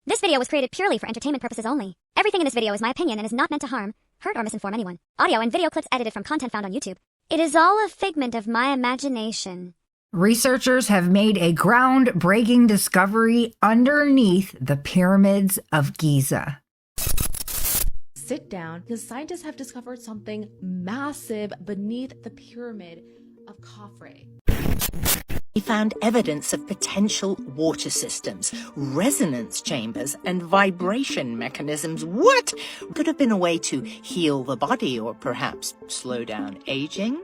This video was created purely for entertainment purposes only. Everything in this video is my opinion and is not meant to harm, hurt, or misinform anyone. Audio and video clips edited from content found on YouTube. It is all a figment of my imagination. Researchers have made a groundbreaking discovery underneath the pyramids of Giza. Sit down, because scientists have discovered something massive beneath the pyramid of Khafre. He found evidence of potential water systems, resonance chambers, and vibration mechanisms. What? Could have been a way to heal the body or perhaps slow down aging?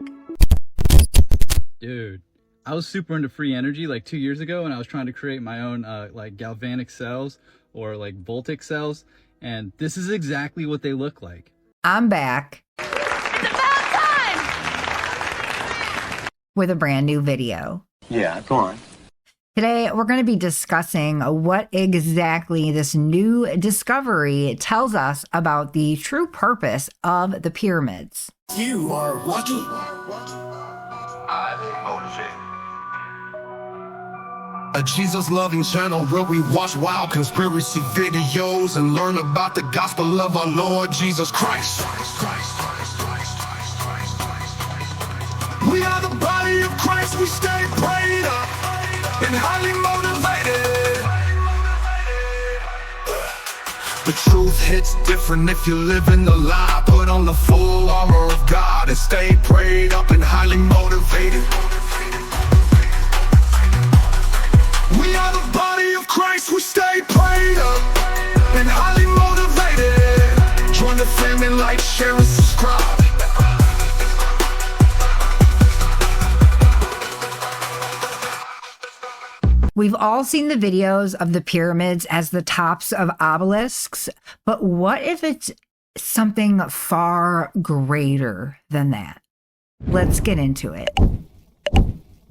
Dude, I was super into free energy like 2 years ago, and I was trying to create my own like galvanic cells or like voltaic cells, and this is exactly what they look like. I'm back. It's about time! With a brand new video. Yeah, go on. Today, we're going to be discussing what exactly this new discovery tells us about the true purpose of the pyramids. You are watching High-lyMotivated, a Jesus-loving channel where we watch wild conspiracy videos and learn about the gospel of our Lord Jesus Christ. We are the body of Christ, we stay prayed up and highly motivated. The truth hits different if you live in the lie. Put on the full armor of God and stay prayed up and highly motivated. We are the body of Christ, we stay prayed up and highly motivated. Join the family, like, share, and subscribe. We've all seen the videos of the pyramids as the tops of obelisks, but what if it's something far greater than that? Let's get into it.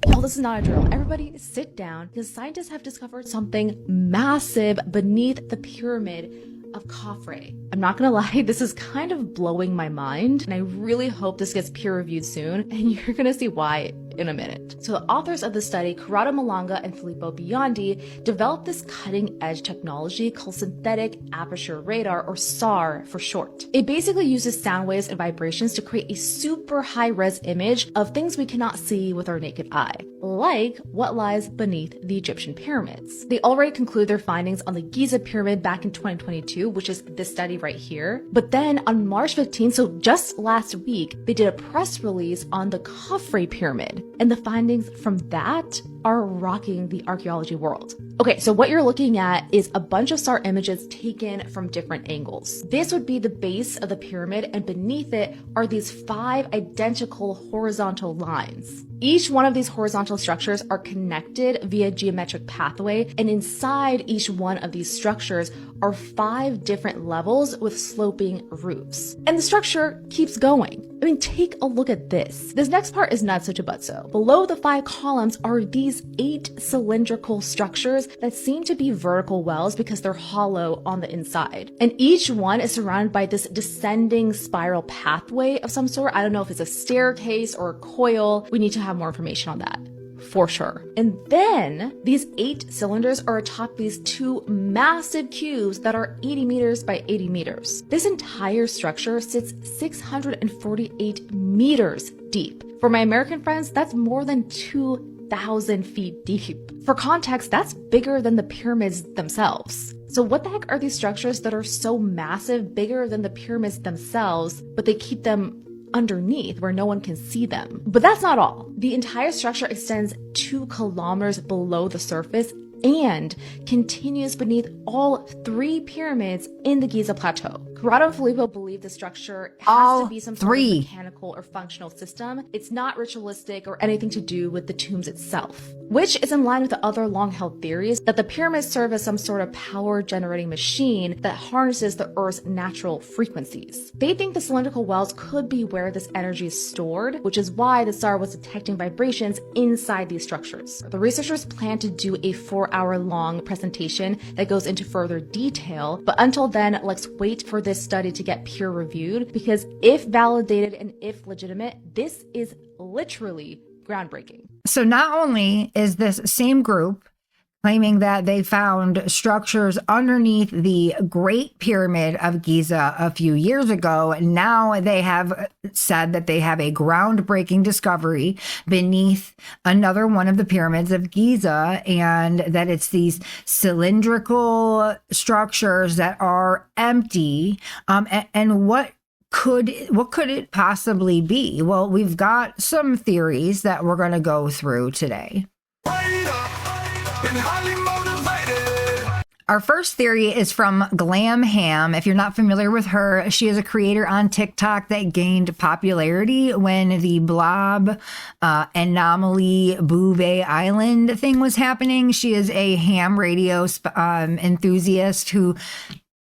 Y'all, this is not a drill. Everybody sit down, because scientists have discovered something massive beneath the pyramid of Khafre. I'm not gonna lie, this is kind of blowing my mind, and I really hope this gets peer-reviewed soon, and you're gonna see why in a minute. So the authors of the study, Corrado Malanga and Filippo Biondi, developed this cutting-edge technology called synthetic aperture radar, or SAR for short. It basically uses sound waves and vibrations to create a super high-res image of things we cannot see with our naked eye, like what lies beneath the Egyptian pyramids. They already conclude their findings on the Giza pyramid back in 2022, which is this study right here. But then on March 15th, so just last week, they did a press release on the Khafre pyramid. And the findings from that are rocking the archaeology world. Okay, so what you're looking at is a bunch of SAR images taken from different angles. This would be the base of the pyramid, and beneath it are these 5 identical horizontal lines. Each one of these horizontal structures are connected via geometric pathway, and inside each one of these structures are 5 different levels with sloping roofs. And the structure keeps going. I mean, take a look at this. This next part is not such a butso. Below the 5 columns are these 8 cylindrical structures that seem to be vertical wells because they're hollow on the inside. And each one is surrounded by this descending spiral pathway of some sort. I don't know if it's a staircase or a coil. We need to have more information on that, for sure. And then these 8 cylinders are atop these 2 massive cubes that are 80 meters by 80 meters. This entire structure sits 648 meters deep. For my American friends, that's more than 2,000 feet deep. For context, that's bigger than the pyramids themselves. So what the heck are these structures that are so massive, bigger than the pyramids themselves, but they keep them underneath where no one can see them? But that's not all. The entire structure extends 2 kilometers below the surface and continues beneath all 3 pyramids in the Giza Plateau. Corrado and Filippo believe the structure has to be some sort of mechanical or functional system. It's not ritualistic or anything to do with the tombs itself, which is in line with the other long-held theories that the pyramids serve as some sort of power-generating machine that harnesses the Earth's natural frequencies. They think the cylindrical wells could be where this energy is stored, which is why the SAR was detecting vibrations inside these structures. The researchers plan to do a 4-hour-long presentation that goes into further detail, but until then, let's wait for this study to get peer-reviewed, because if validated and if legitimate, this is literally groundbreaking. So not only is this same group claiming that they found structures underneath the Great Pyramid of Giza a few years ago. Now they have said that they have a groundbreaking discovery beneath another one of the pyramids of Giza, and that it's these cylindrical structures that are empty. And what could it possibly be? Well, we've got some theories that we're going to go through today. And highly motivated. Our first theory is from Glam Ham. If you're not familiar with her, she is a creator on TikTok that gained popularity when the blob anomaly Bouvet Island thing was happening. She is a ham radio enthusiast who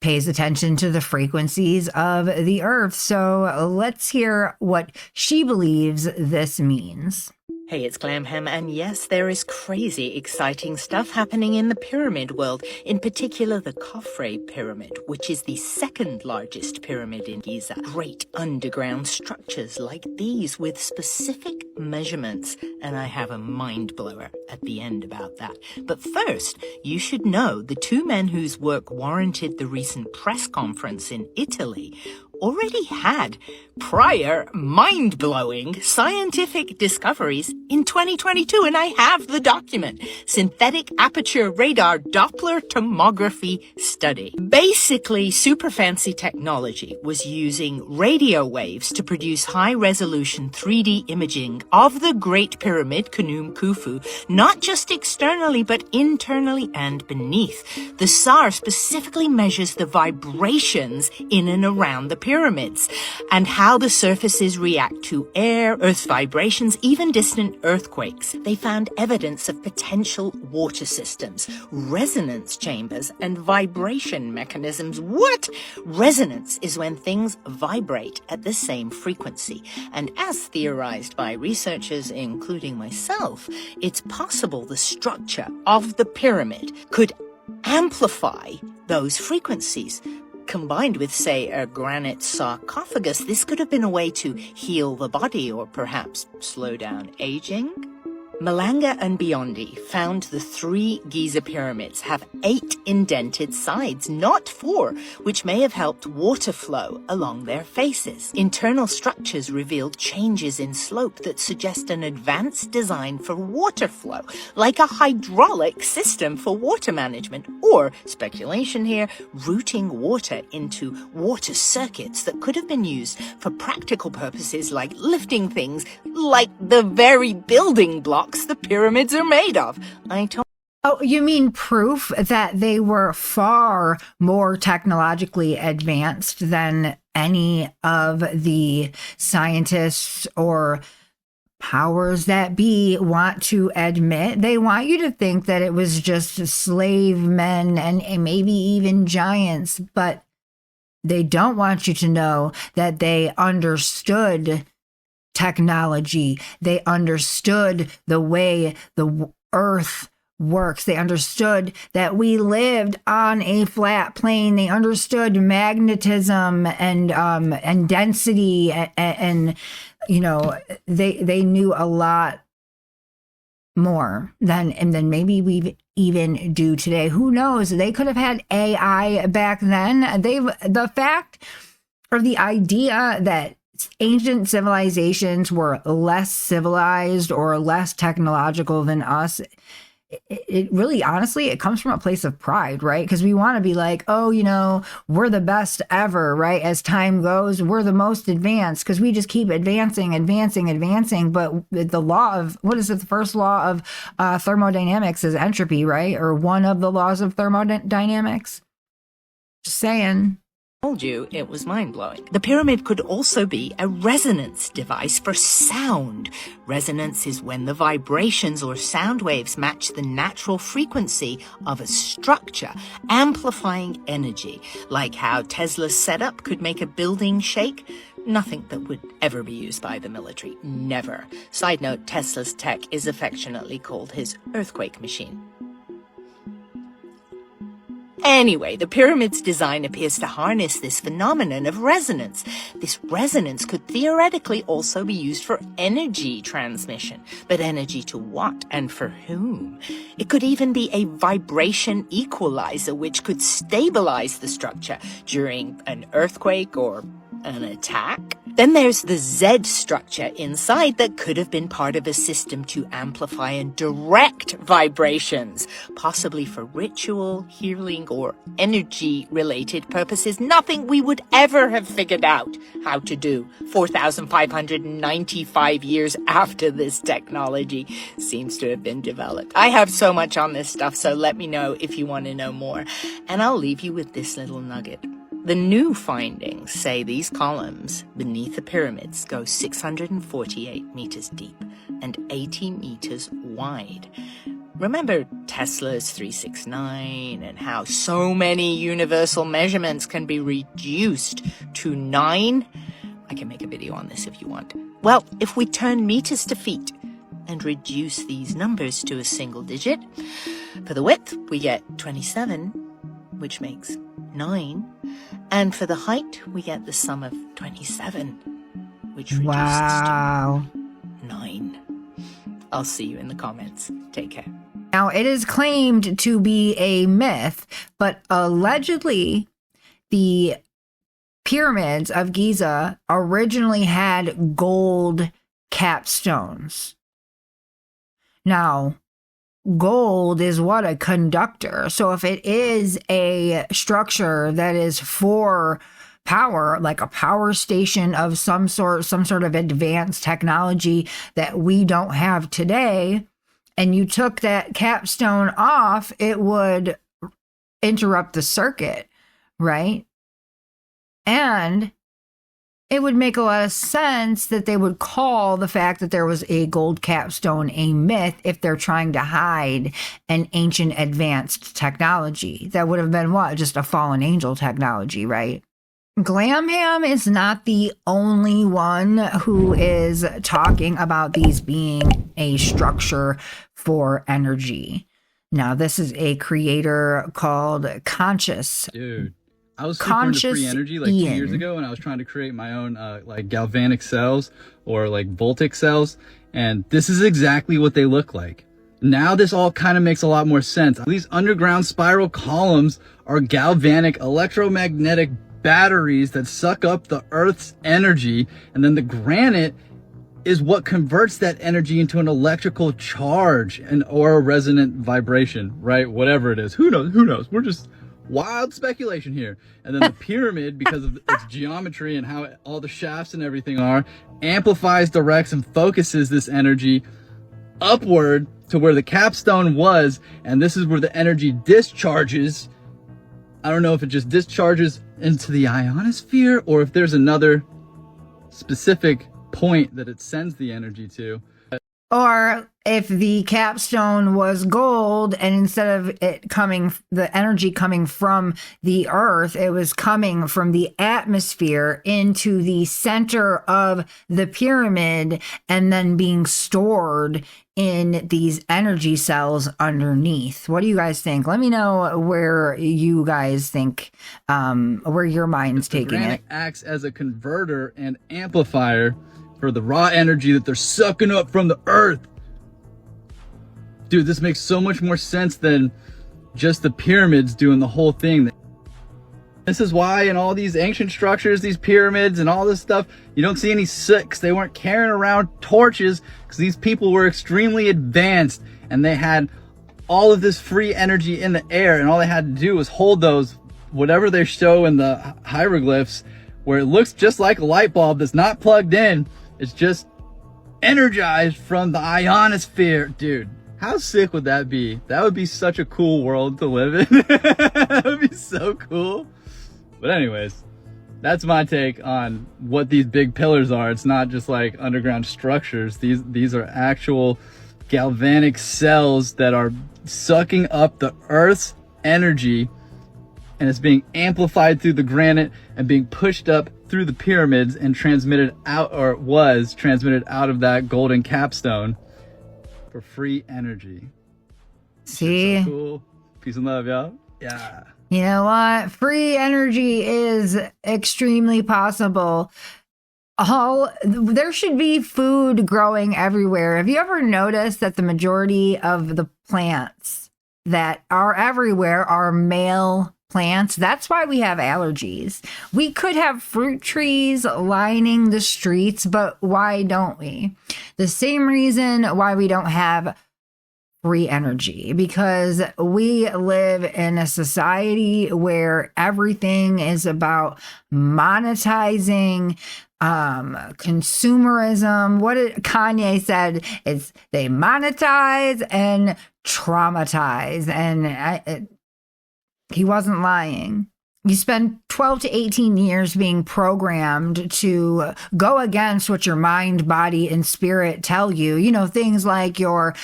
pays attention to the frequencies of the earth. So let's hear what she believes this means. Hey, it's Glamham, and yes, there is crazy, exciting stuff happening in the pyramid world, in particular the Khafre pyramid, which is the second largest pyramid in Giza. Great underground structures like these with specific measurements, and I have a mind blower at the end about that. But first, you should know the two men whose work warranted the recent press conference in Italy already had prior mind-blowing scientific discoveries in 2022, and I have the document. Synthetic aperture radar Doppler tomography study. Basically, super fancy technology was using radio waves to produce high-resolution 3D imaging of the Great Pyramid, Khnum Khufu, not just externally, but internally and beneath. The SAR specifically measures the vibrations in and around the pyramids and how the surfaces react to air, earth vibrations, even distant earthquakes. They found evidence of potential water systems, resonance chambers, and vibration mechanisms. What? Resonance is when things vibrate at the same frequency. And as theorized by researchers, including myself, it's possible the structure of the pyramid could amplify those frequencies. Combined with, say, a granite sarcophagus, this could have been a way to heal the body or perhaps slow down aging. Malanga and Biondi found the 3 Giza pyramids have 8 indented sides, not 4, which may have helped water flow along their faces. Internal structures revealed changes in slope that suggest an advanced design for water flow, like a hydraulic system for water management, or, speculation here, routing water into water circuits that could have been used for practical purposes like lifting things, like the very building blocks the pyramids are made of. Oh, you mean proof that they were far more technologically advanced than any of the scientists or powers that be want to admit? They want you to think that it was just slave men and maybe even giants, but they don't want you to know that they understood technology. They understood the way the earth works. They understood that we lived on a flat plane. They understood magnetism and density, and you know, they knew a lot more than maybe we even do today. Who knows? They could have had AI back then. The fact or the idea that ancient civilizations were less civilized or less technological than us, it really, honestly, it comes from a place of pride, right? Because we want to be like, oh, you know, we're the best ever, right? As time goes, we're the most advanced because we just keep advancing. But the law of, what is it? The first law of thermodynamics is entropy, right? Or one of the laws of thermodynamics. Just saying. Told you it was mind-blowing. The pyramid could also be a resonance device for sound. Resonance is when the vibrations or sound waves match the natural frequency of a structure, amplifying energy, like how Tesla's setup could make a building shake. Nothing that would ever be used by the military. Never. Side note, Tesla's tech is affectionately called his earthquake machine. Anyway, the pyramid's design appears to harness this phenomenon of resonance. This resonance could theoretically also be used for energy transmission. But energy to what and for whom? It could even be a vibration equalizer which could stabilize the structure during an earthquake or an attack. Then there's the Z structure inside that could have been part of a system to amplify and direct vibrations, possibly for ritual, healing, or energy-related purposes. Nothing we would ever have figured out how to do 4,595 years after this technology seems to have been developed. I have so much on this stuff, so let me know if you want to know more. And I'll leave you with this little nugget. The new findings say these columns beneath the pyramids go 648 meters deep and 80 meters wide. Remember Tesla's 369 and how so many universal measurements can be reduced to 9? I can make a video on this if you want. Well, if we turn meters to feet and reduce these numbers to a single digit, for the width we get 27, which makes 9. And for the height, we get the sum of 27, which reduces to 9. I'll see you in the comments. Take care. Now, it is claimed to be a myth, but allegedly the pyramids of Giza originally had gold capstones. Now, gold is what? A conductor. So if it is a structure that is for power, like a power station of some sort of advanced technology that we don't have today, and you took that capstone off, it would interrupt the circuit, right? And it would make a lot of sense that they would call the fact that there was a gold capstone a myth if they're trying to hide an ancient advanced technology. That would have been what? Just a fallen angel technology, right? Glamham is not the only one who is talking about these being a structure for energy. Now, this is a creator called Conscious. Dude, I was super into free energy like 2 years ago, and I was trying to create my own like galvanic cells or like voltic cells, and this is exactly what they look like. Now this all kind of makes a lot more sense. These underground spiral columns are galvanic electromagnetic batteries that suck up the Earth's energy, and then the granite is what converts that energy into an electrical charge and or a resonant vibration, right? Whatever it is. Who knows? We're just wild speculation here. And then the pyramid, because of its geometry and how all the shafts and everything are, amplifies, directs, and focuses this energy upward to where the capstone was, and this is where the energy discharges. I don't know if it just discharges into the ionosphere or if there's another specific point that it sends the energy to. Or if the capstone was gold, and instead of it coming, the energy coming from the earth, it was coming from the atmosphere into the center of the pyramid and then being stored in these energy cells underneath. What do you guys think? Let me know where you guys think, where your mind's taking it. Acts as a converter and amplifier for the raw energy that they're sucking up from the earth. Dude, this makes so much more sense than just the pyramids doing the whole thing. This is why in all these ancient structures, these pyramids and all this stuff, you don't see any six. They weren't carrying around torches because these people were extremely advanced and they had all of this free energy in the air, and all they had to do was hold those, whatever they show in the hieroglyphs, where it looks just like a light bulb that's not plugged in. It's just energized from the ionosphere. Dude, how sick would that be? That would be such a cool world to live in. That would be so cool. But anyways, that's my take on what these big pillars are. It's not just like underground structures. These are actual galvanic cells that are sucking up the Earth's energy, and it's being amplified through the granite and being pushed up through the pyramids and transmitted out, or was transmitted out of that golden capstone for free energy. See? So cool. Peace and love, y'all. Yeah. You know what? Free energy is extremely possible. There should be food growing everywhere. Have you ever noticed that the majority of the plants that are everywhere are male plants? That's why we have allergies. We could have fruit trees lining the streets, but why don't we? The same reason why we don't have free energy, because we live in a society where everything is about monetizing, consumerism. What Kanye said is they monetize and traumatize, and he wasn't lying. You spend 12 to 18 years being programmed to go against what your mind, body, and spirit tell you. You know, things like you're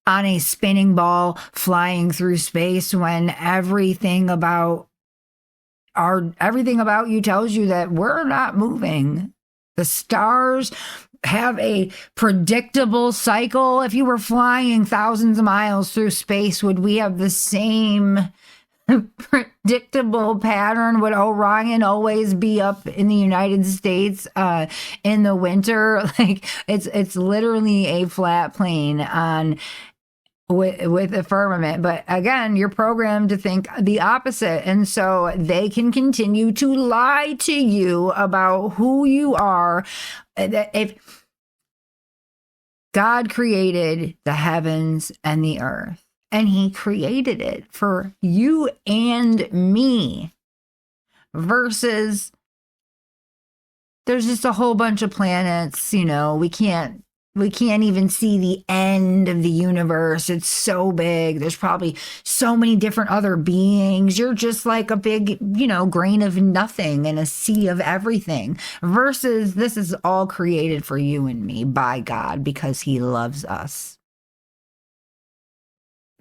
on a spinning ball flying through space, when everything about you tells you that we're not moving. The stars have a predictable cycle. If you were flying thousands of miles through space, would we have the same predictable pattern? Would Orion always be up in the United States in the winter? Like it's literally a flat plane on with a firmament. But again, you're programmed to think the opposite. And so they can continue to lie to you about who you are. If God created the heavens and the earth, and he created it for you and me, versus there's just a whole bunch of planets, you know, we can't even see the end of the universe. It's so big. There's probably so many different other beings. You're just like a big, you know, grain of nothing in a sea of everything, versus this is all created for you and me by God because he loves us.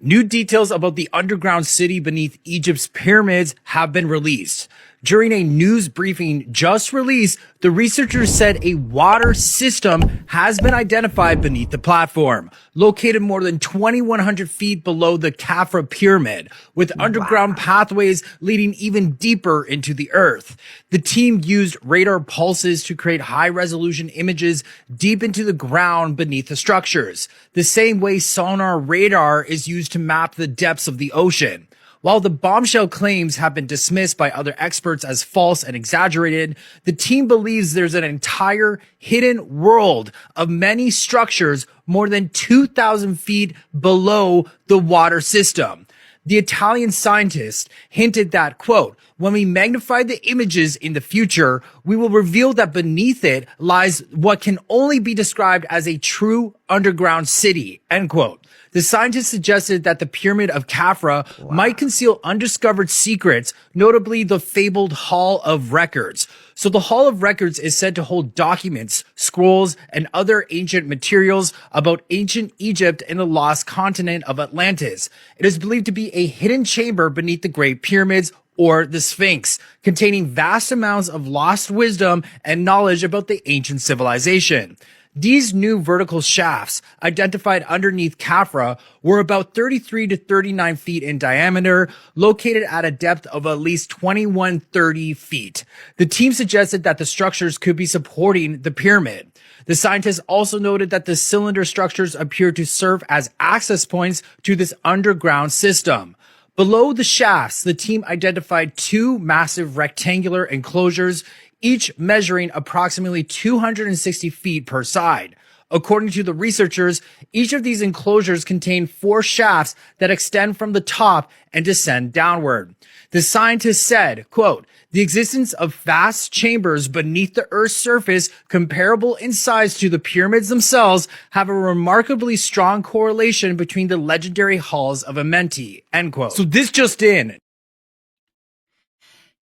New details about the underground city beneath Egypt's pyramids have been released. During a news briefing just released, the researchers said a water system has been identified beneath the platform, located more than 2,100 feet below the Khafre pyramid, with underground pathways leading even deeper into the earth. The team used radar pulses to create high-resolution images deep into the ground beneath the structures, the same way sonar radar is used to map the depths of the ocean. While the bombshell claims have been dismissed by other experts as false and exaggerated, the team believes there's an entire hidden world of many structures more than 2,000 feet below the water system. The Italian scientist hinted that, quote, when we magnify the images in the future, we will reveal that beneath it lies what can only be described as a true underground city, end quote. The scientists suggested that the Pyramid of Khafre might conceal undiscovered secrets, notably the fabled Hall of Records. So the Hall of Records is said to hold documents, scrolls, and other ancient materials about ancient Egypt and the lost continent of Atlantis. It is believed to be a hidden chamber beneath the Great Pyramids, or the Sphinx, containing vast amounts of lost wisdom and knowledge about the ancient civilization. These new vertical shafts, identified underneath Khafre, were about 33 to 39 feet in diameter, located at a depth of at least 2,130 feet. The team suggested that the structures could be supporting the pyramid. The scientists also noted that the cylinder structures appear to serve as access points to this underground system. Below the shafts, the team identified two massive rectangular enclosures, each measuring approximately 260 feet per side. According to the researchers, each of these enclosures contain 4 shafts that extend from the top and descend downward. The scientists said, quote, the existence of vast chambers beneath the Earth's surface comparable in size to the pyramids themselves have a remarkably strong correlation between the legendary halls of Amenti, end quote. So this just in.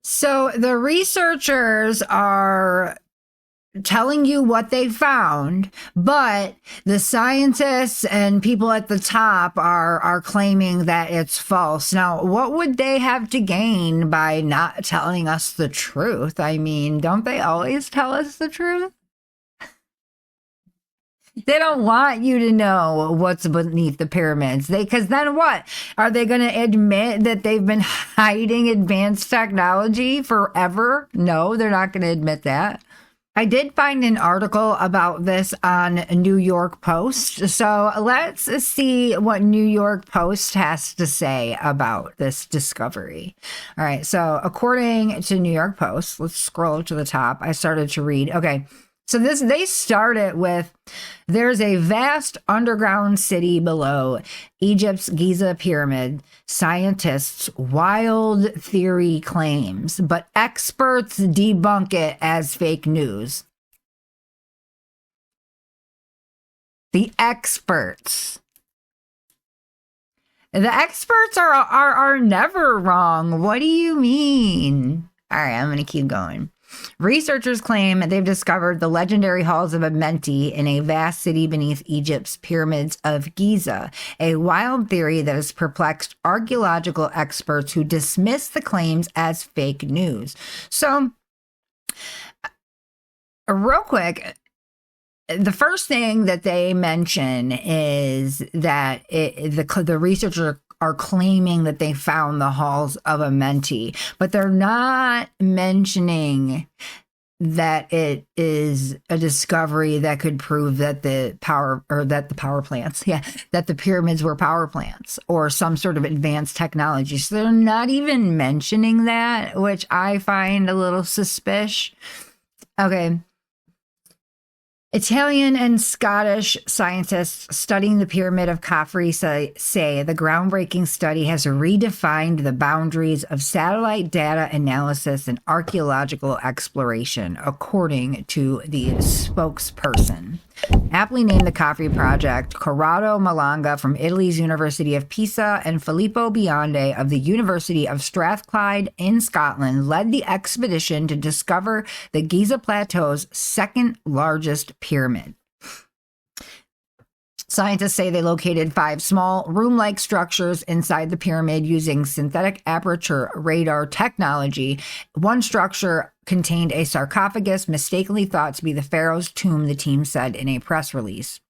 So the researchers are telling you what they found, but the scientists and people at the top are claiming that it's false. Now, what would they have to gain by not telling us the truth? I mean, don't they always tell us the truth? They don't want you to know what's beneath the pyramids. Because then what? Are they going to admit that they've been hiding advanced technology forever? No, they're not going to admit that. I did find an article about this on New York Post. So let's see what New York Post has to say about this discovery. All right. So according to New York Post, let's scroll to the top. I started to read. Okay. So they started with, there's a vast underground city below Egypt's Giza pyramid. Scientists' wild theory claims, but experts debunk it as fake news. The experts. The experts are never wrong. What do you mean? All right, I'm going to keep going. Researchers claim they've discovered the legendary halls of Amenti in a vast city beneath Egypt's pyramids of Giza, a wild theory that has perplexed archaeological experts who dismiss the claims as fake news. So, real quick, the first thing that they mention is that the researchers are claiming that they found the halls of Amenti, but they're not mentioning that it is a discovery that could prove that the pyramids were power plants or some sort of advanced technology. So they're not even mentioning that, which I find a little suspicious. Okay. Italian and Scottish scientists studying the pyramid of Khafre say the groundbreaking study has redefined the boundaries of satellite data analysis and archaeological exploration, according to the spokesperson. Aptly named the Khafre project, Corrado Malanga from Italy's University of Pisa and Filippo Bionde of the University of Strathclyde in Scotland led the expedition to discover the Giza Plateau's second largest pyramid. Scientists say they located 5 small room-like structures inside the pyramid using synthetic aperture radar technology. One structure contained a sarcophagus mistakenly thought to be the pharaoh's tomb, the team said in a press release.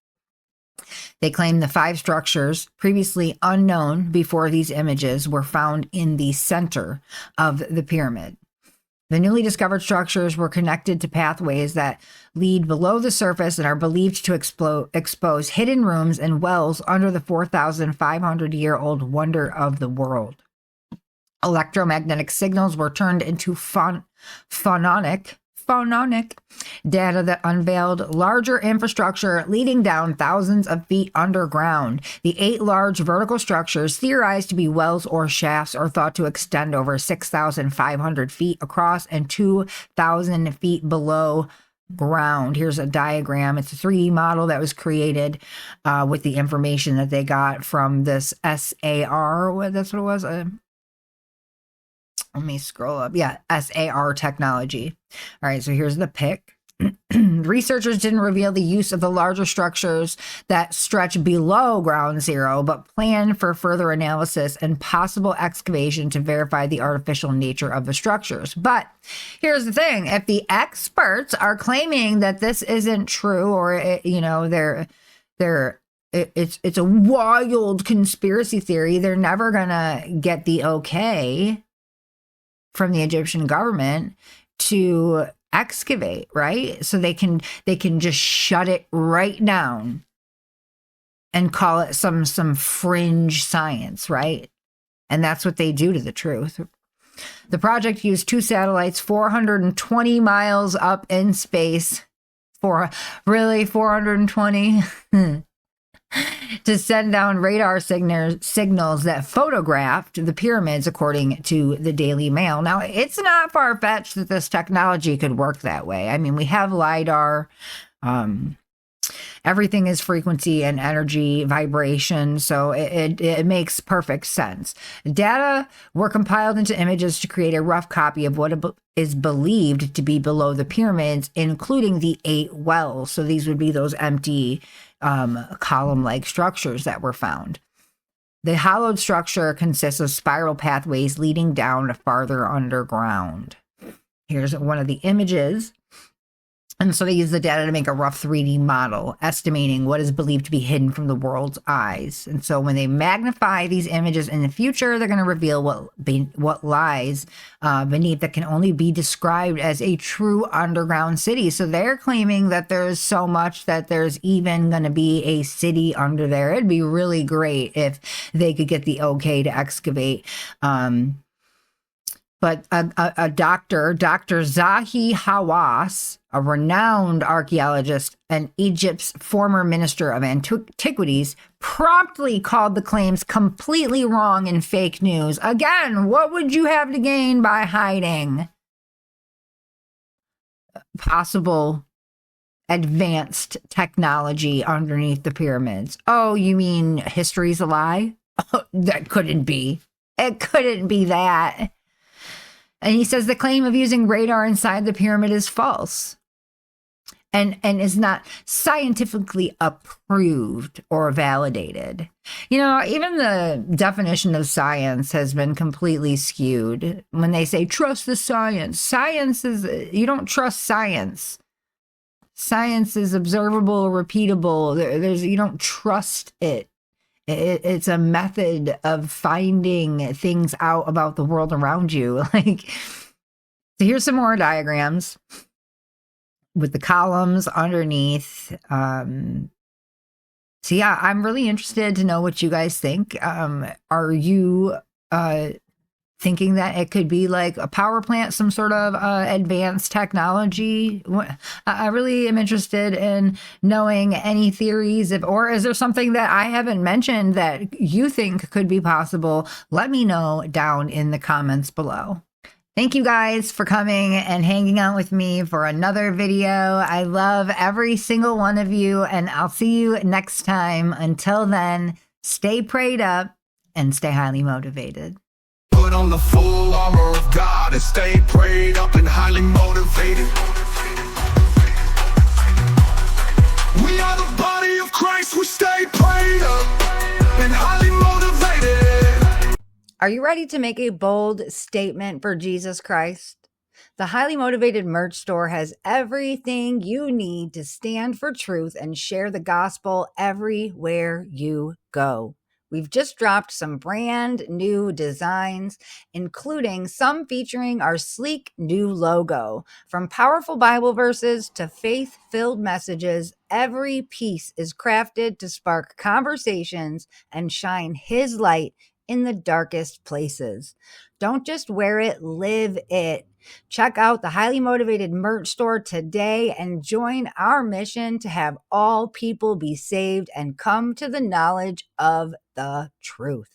They claim the 5 structures, previously unknown before these images, were found in the center of the pyramid. The newly discovered structures were connected to pathways that lead below the surface and are believed to expose hidden rooms and wells under the 4,500-year-old wonder of the world. Electromagnetic signals were turned into phononic data that unveiled larger infrastructure leading down thousands of feet underground. The 8 large vertical structures, theorized to be wells or shafts, are thought to extend over 6,500 feet across and 2,000 feet below ground. Here's a diagram. It's a 3D model that was created with the information that they got from this SAR. That's what it was. Let me scroll up. Yeah, SAR technology. All right, so here's the pic. Researchers didn't reveal the use of the larger structures that stretch below ground zero, but planned for further analysis and possible excavation to verify the artificial nature of the structures. But here's the thing. If the experts are claiming that this isn't true, or, it's a wild conspiracy theory, they're never going to get the okay from the Egyptian government to excavate, right? So they can just shut it right down and call it some fringe science, right? And that's what they do to the truth. The project used 2 satellites 420 miles up in space, for really 420 to send down radar signals that photographed the pyramids, according to the Daily Mail. Now, it's not far-fetched that this technology could work that way. I mean, we have LiDAR. Everything is frequency and energy vibration, so it makes perfect sense. Data were compiled into images to create a rough copy of what is believed to be below the pyramids, including the 8 wells. So these would be those empty column-like structures that were found. The hollowed structure consists of spiral pathways leading down farther underground. Here's one of the images And so they use the data to make a rough 3D model, estimating what is believed to be hidden from the world's eyes. And so when they magnify these images in the future, they're going to reveal what lies beneath that can only be described as a true underground city. So they're claiming that there's so much that there's even going to be a city under there. It'd be really great if they could get the okay to excavate. But a Dr. Zahi Hawass, a renowned archaeologist and Egypt's former minister of antiquities, promptly called the claims completely wrong and fake news. Again, what would you have to gain by hiding possible advanced technology underneath the pyramids? Oh, you mean history's a lie? Oh, that couldn't be. It couldn't be that. And he says the claim of using radar inside the pyramid is false and is not scientifically approved or validated. You know, even the definition of science has been completely skewed when they say trust the science. Science is, you don't trust science. Science is observable, repeatable. You don't trust it. It's a method of finding things out about the world around you. Like, so here's some more diagrams with the columns underneath. So yeah, I'm really interested to know what you guys think. Are you thinking that it could be like a power plant, some sort of advanced technology? I really am interested in knowing any theories, or is there something that I haven't mentioned that you think could be possible? Let me know down in the comments below. Thank you guys for coming and hanging out with me for another video. I love every single one of you, and I'll see you next time. Until then, stay prayed up and stay highly motivated. Put on the full armor of God and stay prayed up and highly motivated. We are the body of Christ, we stay prayed up and highly motivated. Are you ready to make a bold statement for Jesus Christ? The Highly Motivated merch store has everything you need to stand for truth and share the gospel everywhere you go. We've just dropped some brand new designs, including some featuring our sleek new logo. From powerful Bible verses to faith-filled messages, every piece is crafted to spark conversations and shine His light in the darkest places. Don't just wear it, live it. Check out the Highly Motivated merch store today and join our mission to have all people be saved and come to the knowledge of the truth.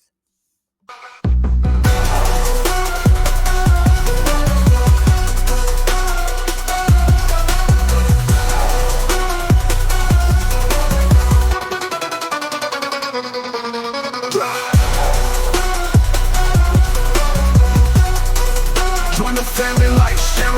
Join the family like share